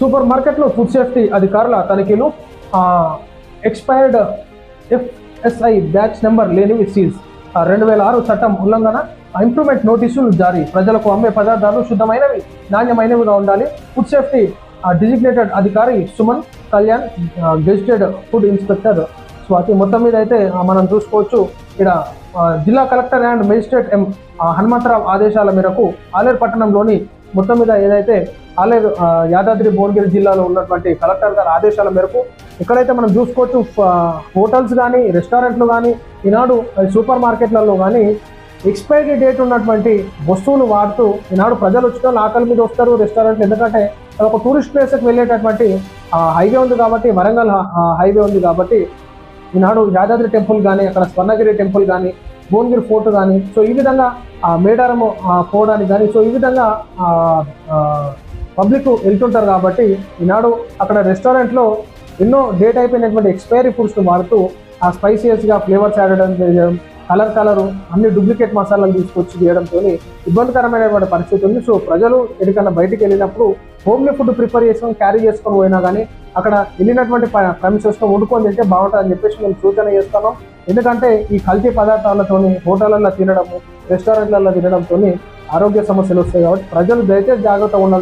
Super మార్కెట్లో food safety అధికారుల తనిఖీలు. ఎక్స్పైర్డ్ FSI బ్యాచ్ నెంబర్ లేనివి సీజ్. 2006 చట్టం ఉల్లంఘన. ఇంప్రూవ్మెంట్ నోటీసులు జారీ. ప్రజలకు అమ్మే పదార్థాలు శుద్ధమైనవి, నాణ్యమైనవిగా ఉండాలి. ఫుడ్ సేఫ్టీ డిజిగ్నేటెడ్ అధికారి Suman Kalyan, gazetted food inspector Swathi. మొత్తం మీద అయితే మనం చూసుకోవచ్చు ఇక్కడ జిల్లా కలెక్టర్ అండ్ మేజిస్ట్రేట్ ఎం హనుమంతరావు ఆదేశాల మేరకు ఆలేరు పట్టణంలోని మొత్తం మీద ఏదైతే ఆలేరు యాదాద్రి భువనగిరి జిల్లాలో ఉన్నటువంటి కలెక్టర్ గారి ఆదేశాల మేరకు ఎక్కడైతే మనం చూసుకోవచ్చు హోటల్స్ కానీ, రెస్టారెంట్లు కానీ, ఈనాడు సూపర్ మార్కెట్లలో కానీ ఎక్స్పైరీ డేట్ ఉన్నటువంటి వస్తువులు వాడుతూ ఈనాడు ప్రజలు వచ్చిన ఆకలి మీద వస్తారు రెస్టారెంట్లు. ఎందుకంటే ఒక టూరిస్ట్ ప్లేస్కి వెళ్ళేటటువంటి హైవే ఉంది కాబట్టి, వరంగల్ హైవే ఉంది కాబట్టి ఈనాడు యాదాద్రి టెంపుల్ కానీ, అక్కడ స్వర్ణగిరి టెంపుల్ కానీ, భువనగిరి ఫోర్ట్ కానీ, సో ఈ విధంగా మేడారం పోవడానికి కానీ, సో ఈ విధంగా పబ్లిక్ వెళ్తుంటారు కాబట్టి ఈనాడు అక్కడ రెస్టారెంట్లో ఎన్నో డేట్ అయిపోయినటువంటి ఎక్స్పైరీ ఫుడ్స్ను వాడుతూ ఆ స్పైసియస్గా ఫ్లేవర్స్ యాడ్ చేయడం, కలరు అన్ని డూప్లికేట్ మసాలాలు తీసుకొచ్చి చేయడంతో ఇబ్బందికరమైనటువంటి పరిస్థితి ఉంది. సో ప్రజలు ఎక్కడికన్నా బయటికి వెళ్ళినప్పుడు హోమ్లీ ఫుడ్ ప్రిపేర్ చేసుకొని క్యారీ చేసుకొని పోయినా కానీ అక్కడ వెళ్ళినటువంటి ప్రెమిసెస్లో వండుకొని తింటే బాగుంటుందని చెప్పేసి మేము సూచన చేస్తున్నాం. ఎందుకంటే ఈ కల్తీ పదార్థాలతోని హోటళ్లలో తినడము, రెస్టారెంట్లలో తినడంతో ఆరోగ్య సమస్యలు వస్తాయి కాబట్టి ప్రజలు దయచేసి జాగ్రత్తగా ఉండాలి.